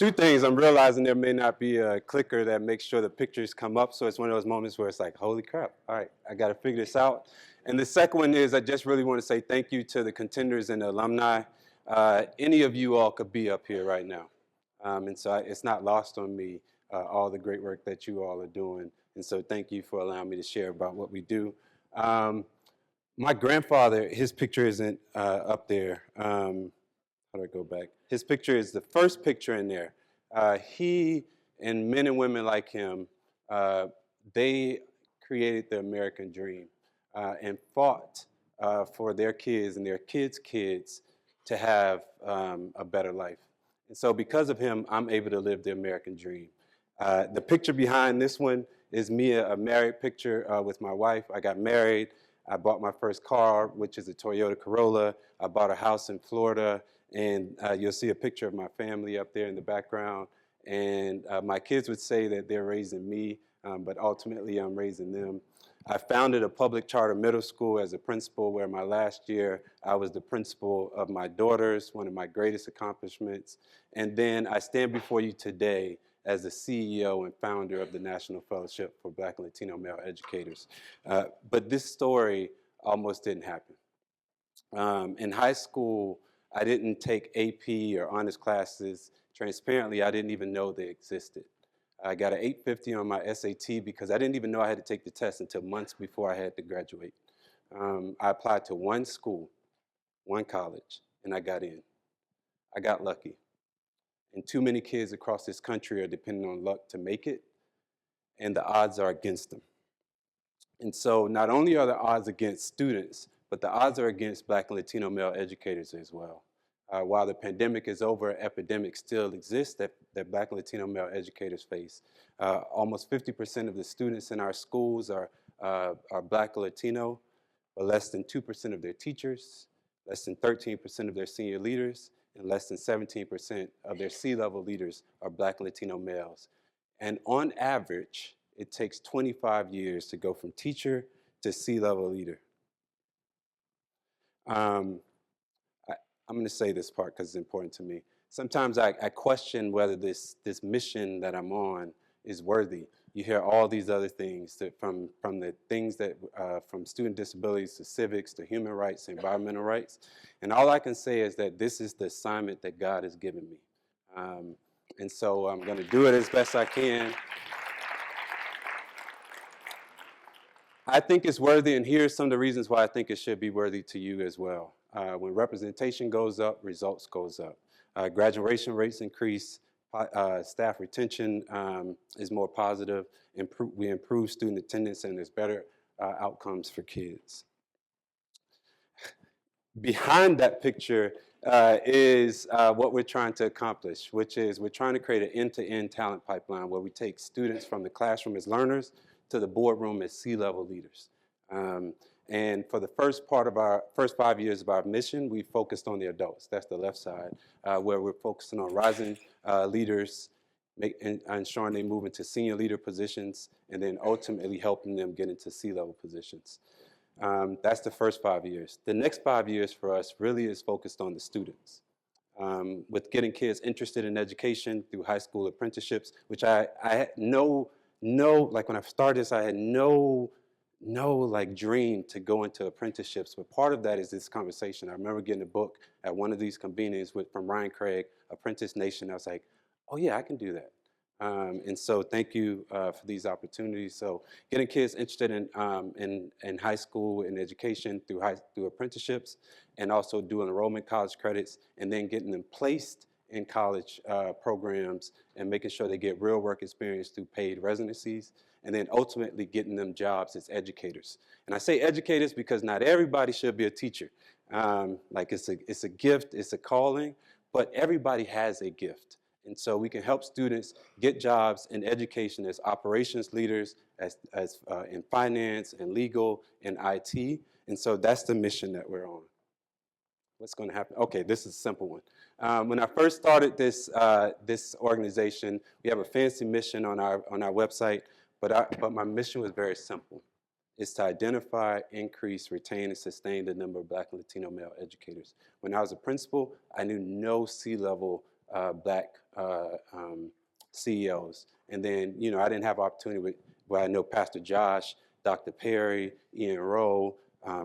two things. I'm realizing there may not be a clicker that makes sure the pictures come up. So it's one of those moments where it's like, holy crap, all right, I got to figure this out. And the second one is I just really want to say thank you to the contenders and the alumni. Any of you all could be up here right now. And so it's not lost on me, all the great work that you all are doing. And so thank you for allowing me to share about what we do. My grandfather, his picture isn't up there. How do I go back? His picture is the first picture in there. He and men and women like him, they created the American dream and fought for their kids and their kids' kids to have a better life. And so because of him, I'm able to live the American dream. The picture behind this one is me, a married picture with my wife. I got married. I bought my first car, which is a Toyota Corolla. I bought a house in Florida. And you'll see a picture of my family up there in the background. And my kids would say that they're raising me, but ultimately I'm raising them. I founded a public charter middle school as a principal, where my last year I was the principal of my daughters, one of my greatest accomplishments. And then I stand before you today as the CEO and founder of the National Fellowship for Black and Latino Male Educators. But this story almost didn't happen. In high school, I didn't take AP or honors classes. Transparently, I didn't even know they existed. I got an 850 on my SAT because I didn't even know I had to take the test until months before I had to graduate. I applied to one school, one college, and I got in. I got lucky. And too many kids across this country are depending on luck to make it, and the odds are against them. And so not only are the odds against students, but the odds are against Black and Latino male educators as well. While the pandemic is over, epidemics still exist that Black and Latino male educators face. Almost 50% of the students in our schools are Black or Latino, but less than 2% of their teachers, less than 13% of their senior leaders, and less than 17% of their C-level leaders are Black and Latino males. And on average, it takes 25 years to go from teacher to C-level leader. I'm going to say this part because it's important to me. Sometimes I question whether this mission that I'm on is worthy. You hear all these other things that from the things that from student disabilities to civics to human rights to environmental rights, and all I can say is that this is the assignment that God has given me, and so I'm going to do it as best I can. I think it's worthy, and here's some of the reasons why I think it should be worthy to you as well. When representation goes up, results goes up. Graduation rates increase, staff retention is more positive, we improve student attendance, and there's better outcomes for kids. Behind that picture is what we're trying to accomplish, which is we're trying to create an end-to-end talent pipeline where we take students from the classroom as learners to the boardroom as C-level leaders. And for the first 5 years of our mission, we focused on the adults. That's the left side, where we're focusing on rising leaders, ensuring they move into senior leader positions, and then ultimately helping them get into C-level positions. That's the first 5 years. The next 5 years for us really is focused on the students. With getting kids interested in education through high school apprenticeships, which I had like when I started this, I had no like dream to go into apprenticeships, but part of that is this conversation. I remember getting a book at one of these convenings from Ryan Craig, Apprentice Nation. I was like, oh yeah, I can do that. And so thank you for these opportunities. So getting kids interested in high school and education through apprenticeships, and also dual enrollment college credits, and then getting them placed in college programs and making sure they get real work experience through paid residencies, and then ultimately getting them jobs as educators. And I say educators because not everybody should be a teacher. Like it's a gift, it's a calling, but everybody has a gift. And so we can help students get jobs in education as operations leaders, as in finance and legal and IT. And so that's the mission that we're on. What's going to happen? Okay, this is a simple one. When I first started this organization, we have a fancy mission on our website, but my mission was very simple. It's to identify, increase, retain, and sustain the number of Black and Latino male educators. When I was a principal, I knew no C-level Black CEOs. And then, you know, I didn't have opportunity with, where I know Pastor Josh, Dr. Perry, Ian Rowe,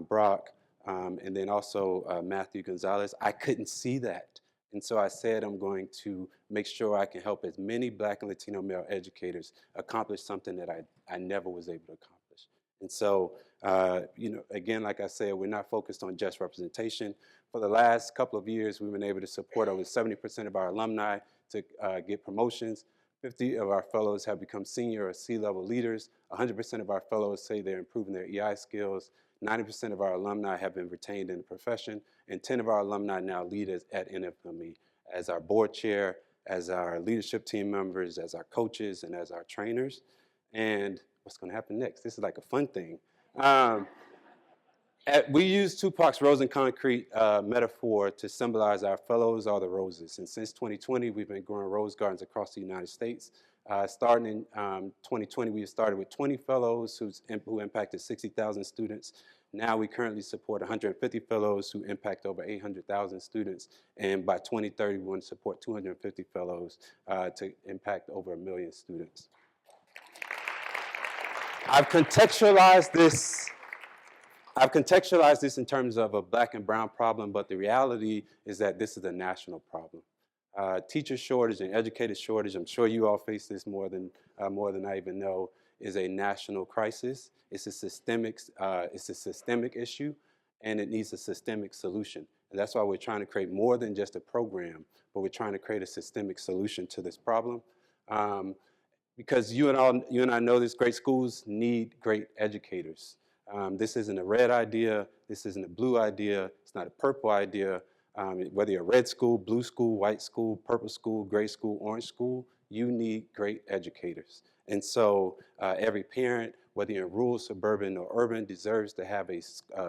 Brock, and then also Matthew Gonzalez. I couldn't see that. And so I said, I'm going to make sure I can help as many Black and Latino male educators accomplish something that I never was able to accomplish. And so, you know, again, like I said, we're not focused on just representation. For the last couple of years, we've been able to support over 70% of our alumni to get promotions. 50 of our fellows have become senior or C-level leaders. 100% of our fellows say they're improving their EI skills. 90% of our alumni have been retained in the profession, and 10 of our alumni now lead at NFBLME as our board chair, as our leadership team members, as our coaches, and as our trainers. And what's going to happen next? This is like a fun thing. We use Tupac's rose and concrete metaphor to symbolize our fellows are the roses. And since 2020, we've been growing rose gardens across the United States. Starting in 2020, we started with 20 fellows who impacted 60,000 students. Now we currently support 150 fellows who impact over 800,000 students. And by 2030, we want to support 250 fellows to impact over 1 million students. I've contextualized this in terms of a Black and brown problem, but the reality is that this is a national problem. Teacher shortage and educator shortage, I'm sure you all face this more than I even know, is a national crisis. It's a systemic issue, and it needs a systemic solution. And that's why we're trying to create more than just a program, but we're trying to create a systemic solution to this problem. Because you and I know this, great schools need great educators. This isn't a red idea. This isn't a blue idea. It's not a purple idea. Whether you're a red school, blue school, white school, purple school, gray school, orange school, you need great educators. And so every parent, whether you're in rural, suburban, or urban, deserves to have a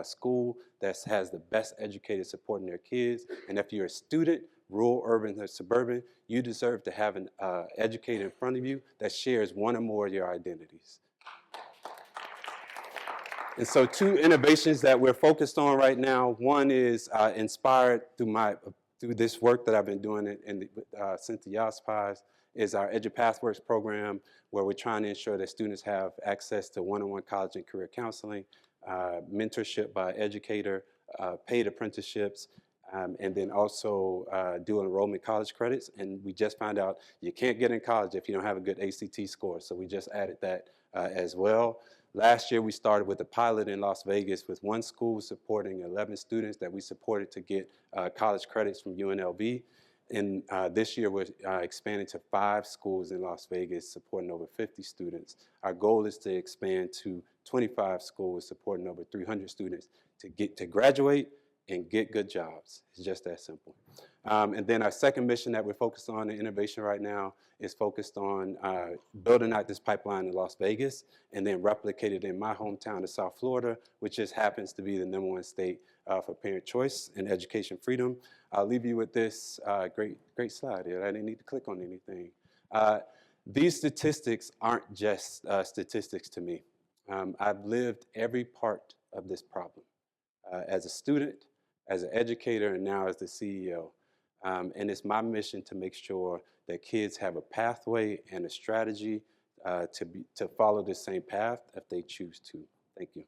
school that has the best educators supporting their kids. And if you're a student, rural, urban, or suburban, you deserve to have an educator in front of you that shares one or more of your identities. And so 2 innovations that we're focused on right now. One is inspired through this work that I've been doing since the Yass Pies, is our EduPathWorks program, where we're trying to ensure that students have access to one-on-one college and career counseling, mentorship by educator, paid apprenticeships, and then also dual enrollment college credits. And we just found out you can't get in college if you don't have a good ACT score. So we just added that as well. Last year, we started with a pilot in Las Vegas with 1 school supporting 11 students that we supported to get college credits from UNLV. And this year, we're expanding to 5 schools in Las Vegas, supporting over 50 students. Our goal is to expand to 25 schools, supporting over 300 students to graduate and get good jobs. It's just that simple. And then our second mission that we're focused on in innovation right now is focused on building out this pipeline in Las Vegas and then replicate it in my hometown of South Florida, which just happens to be the #1 state for parent choice and education freedom. I'll leave you with this great slide here. I didn't need to click on anything. These statistics aren't just statistics to me. I've lived every part of this problem as a student, as an educator, and now as the CEO. And it's my mission to make sure that kids have a pathway and a strategy to follow the same path if they choose to. Thank you.